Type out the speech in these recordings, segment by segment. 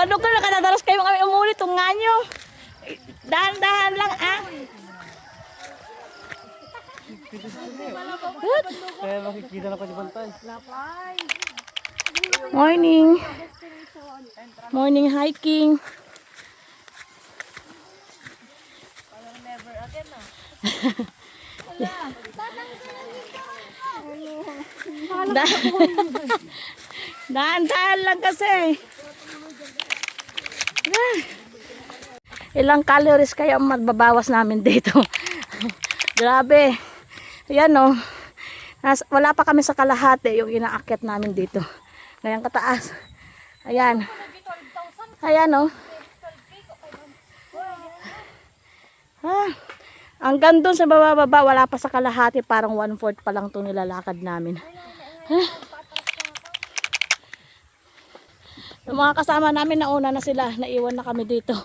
Ano ka nakadadaras kayo kami umulit itong nga nyo. Dahan-dahan lang ah. Kaya makikita na pa di bantay. Morning. Morning hiking. Dahan-dahan lang kasi. Ilang calories kaya ang mababawas namin dito. Grabe. Ayan o. Wala pa kami sa kalahati yung inaakyat namin dito. Ngayon kataas. Ayan. Ayan o. Hanggang doon sa bababa, wala pa sa kalahati. Parang 1/4 pa lang itong nilalakad namin. Yung mga kasama namin nauna na sila. Naiwan na kami dito.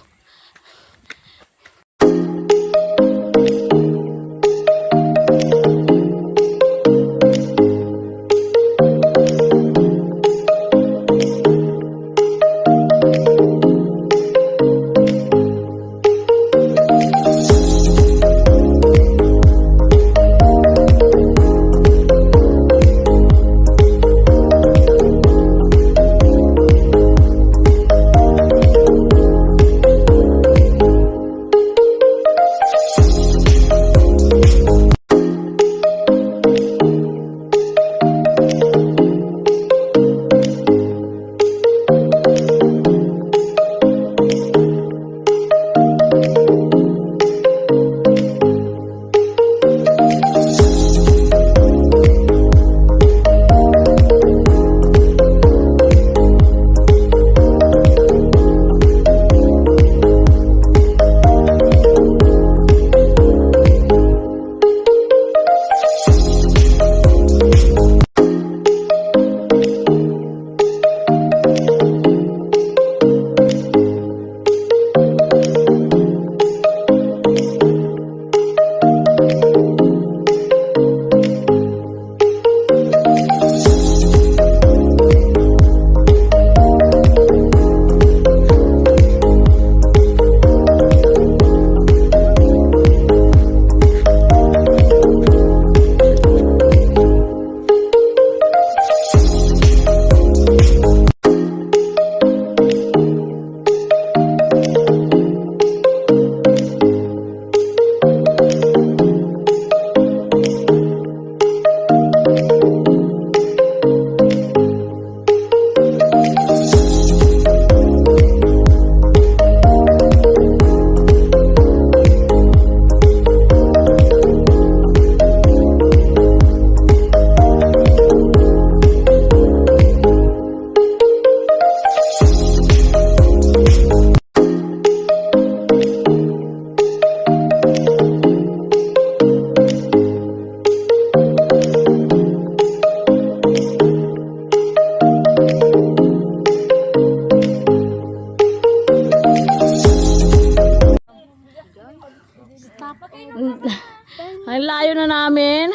Ang layo na namin.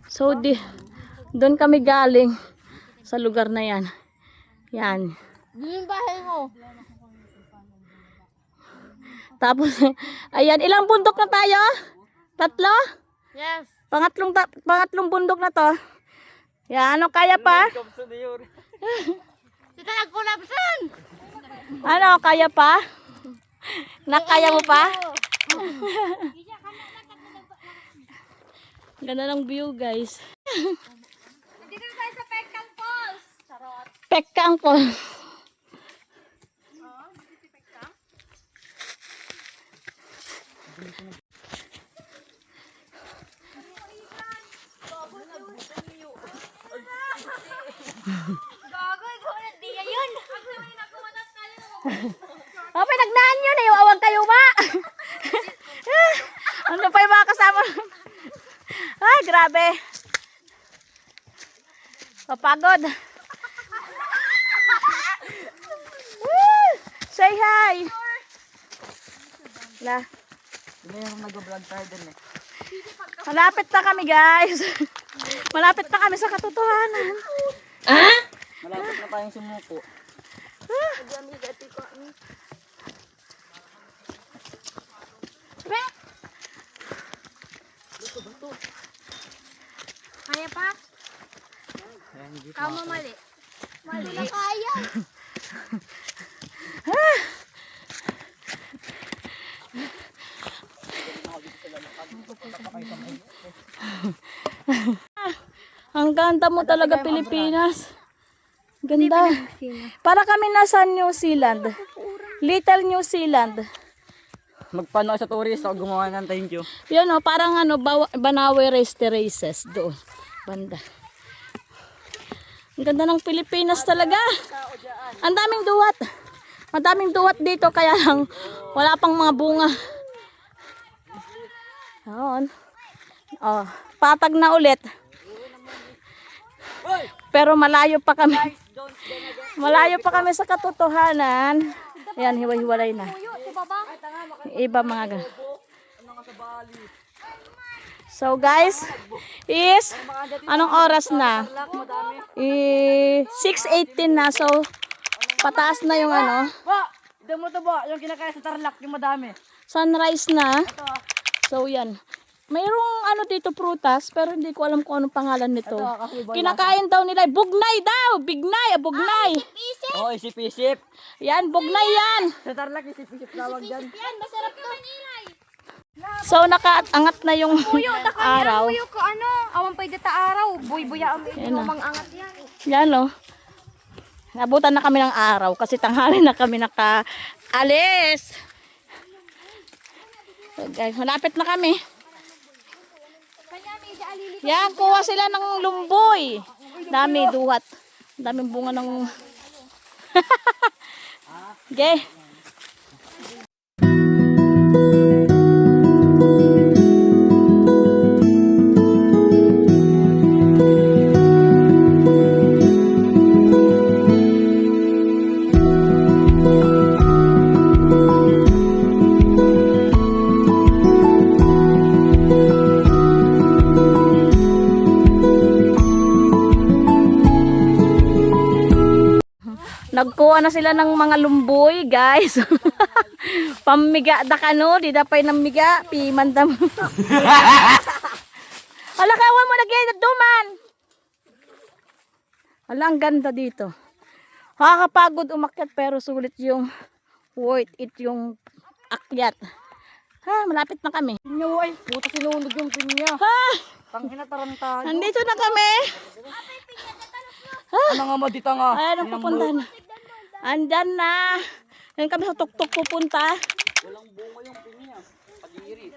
So, doon kami galing sa lugar na yan. Yan. Yung bahay mo. Tapos, ayan, ilang bundok na tayo? 3? Yes. Pangatlong bundok na to. Yan, ano kaya pa? Kita nagkulapsan. Ano, kaya pa? Nakaya mo pa? Ganda ng view, guys. Dito tayo sa Pekang Falls. Charot. Pekang Falls. Gago, ikaw na diya yun. Oh, pinagnaan yun eh. Awag kayo ba? Ano pa yung mga kasama? Ay, grabe. Papagod. Say hi. La. Nag-vlog tayo din eh. Malapit na kami, guys. Malapit na kami sa katotohanan. Malapit na tayong sumuko. Tama, mali. Mali na kaya. Ang ganda mo talaga, Pilipinas. Ganda. Para kami nasa New Zealand. Little New Zealand. Magpano sa tourist ako gumawa ng thank you. Yun o, parang ano, Banawe Race Terraces doon. Banda. Ang ganda ng Pilipinas talaga. Ang daming duwat. Madaming duwat dito, kaya lang wala pang mga bunga. Yun. Oh, patag na ulit. Pero malayo pa kami. Malayo pa kami sa katotohanan. Ayan, hiwa-hiwalay na. Iba mga ganun. So guys, is anong oras na? 6:18 na. So pataas na yung ano. Ito mo to ba? Yung kinakaya sa Tarlac, yung madami. Sunrise na. So yan. Mayroong ano dito prutas, pero hindi ko alam kung anong pangalan nito. Kinakain daw nila. Bugnay daw! Bignay! Bugnay! Oo, isip-isip. Yan, bugnay yan! Sa Tarlac, isip-isip tawag dyan. Yan, masarap to. Manilay. So nakaangat na yung araw. Uyo ko ano, awan pa dita araw. Buy-buya ang Yan na. mga angat yan. Yan o. Nabutan na kami ng araw kasi tanghali na kami nakaalis. So guys, malapit na kami. Kanya may alili. Yan, kuha sila ng lumboy. Dami, duhat. Daming bunga ng... Okay. Nagkuha na sila ng mga lumboy, guys. Pamiga da kano, di dapay ng miga, pimandam. Hala, kawan mo lagi duman. Hala, ang ganda dito. Nakakapagod umakyat pero sulit yung worth it yung akyat. Ha, malapit na kami. Pinyo ay, puta sinunog yung pinya. Ha, Tangina tarantado. nandito na kami. Ano nga madita nga? Ayan ang pupuntahan. Andyan na. Yan kami sa tuktok pupunta. Walang bunga yung pinya. Pag-iiri.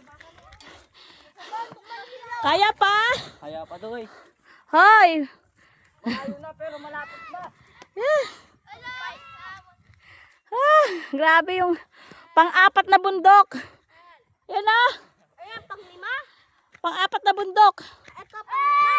Kaya pa? Kaya pa to eh. Hoy! Ayaw na pero malapit na. Grabe yung pang-apat na bundok. Yan na. Ayan, pang-lima. Pang-apat na bundok. Ito pang-lima.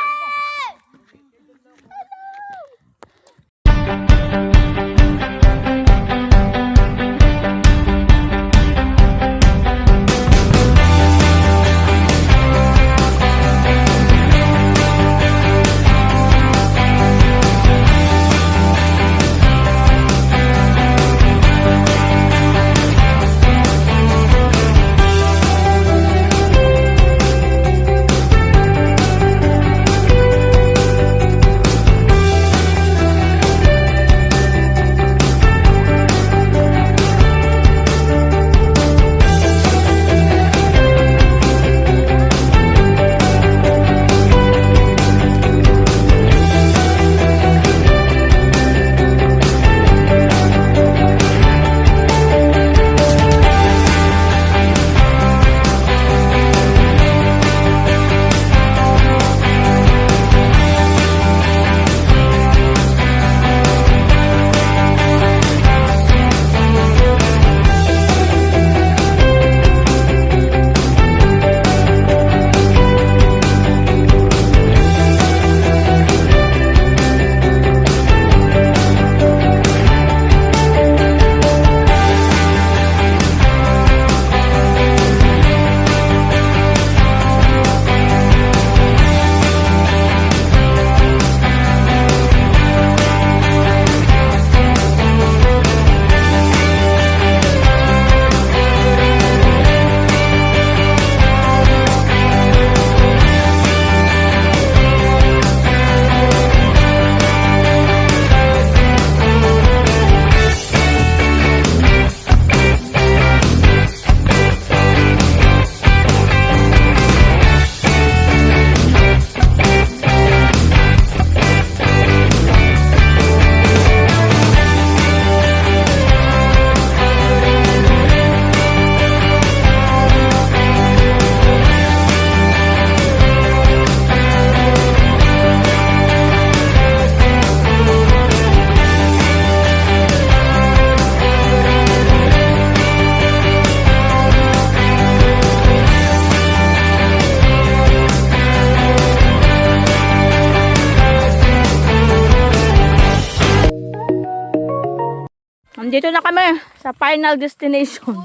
Nandito na kami sa final destination.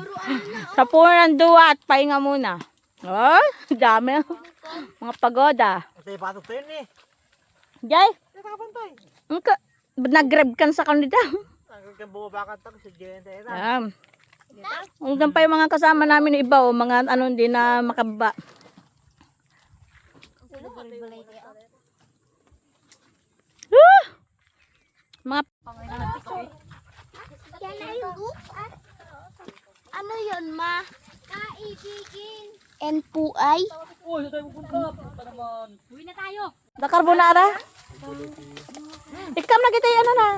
Sa puno ng duwa at pahinga muna. Oh, dami. Mga pagoda. Ito yung patok tayo ni. Jay, Ito ka pantay. nag-grab kan sa kanila. Ang bumabakan tayo sa Jente. Ayan. Hanggang pa yung mga kasama namin na iba, mga ano hindi na makababa. Ah! Mga Ano yun, ma? Kaibigin. And puay. Uy, ito tayo pupunta. Pupunta naman. Uwi na tayo. da carbonara. Ikam na kita ano na.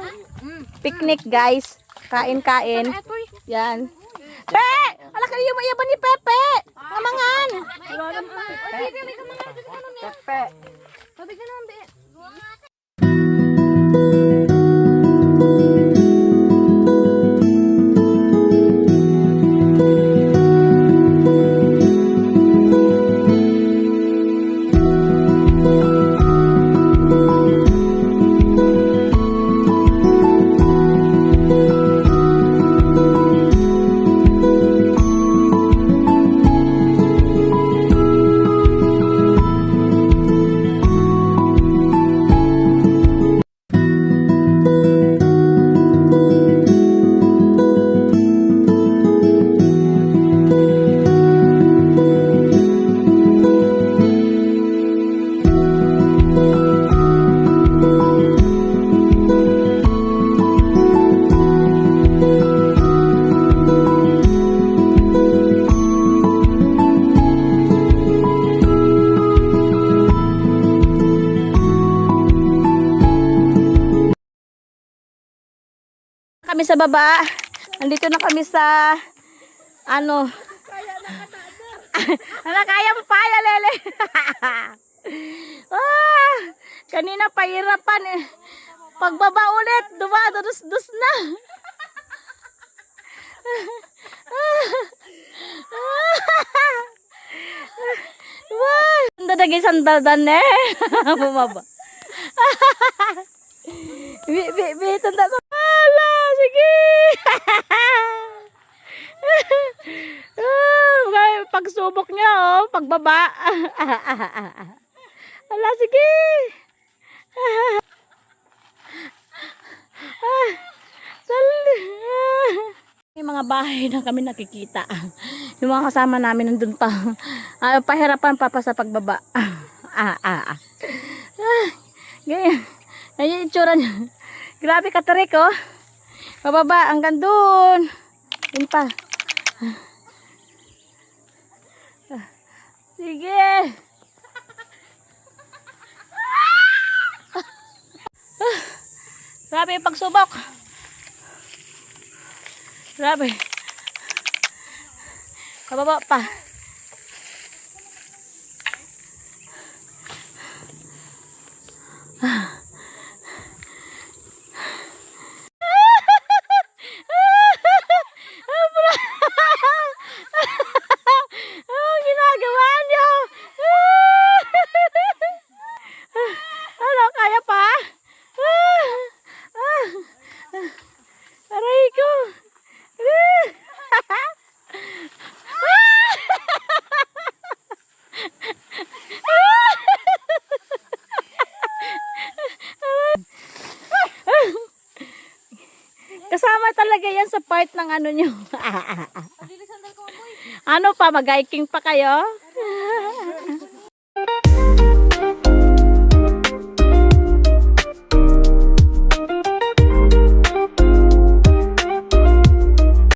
Picnic guys. Kain-kain. Yan. Pe! Ala ka yung mayaban ni Pepe. Mamangan. Pepe. Kami sa baba. Nandito na kami sa ano. Ano kaya mo pa ya lele. Kanina pahirapan eh. Pagbaba ulit, dumadus-dus na. Dadagay sandaldan eh. Bumaba. Tanda sa pala. Sige. Pagsubok niya oh, pagbaba. Ala, sige. May mga bahay na kami nakikita. Yung mga kasama namin nandun pa. Pahirapan pa sa pagbaba. Ganyan. Ganyan yung itsura niya. Grabe katarik oh. Pababa hanggang dun. Yun pa. Sige. Grabe yung pagsubok. Grabe. Pababa pa. Ang ginagawa niyo? Ano, kaya pa? Aray ko. Kasama talaga yan sa part ng ano nyo. Ano pa, mag-hiking pa kayo?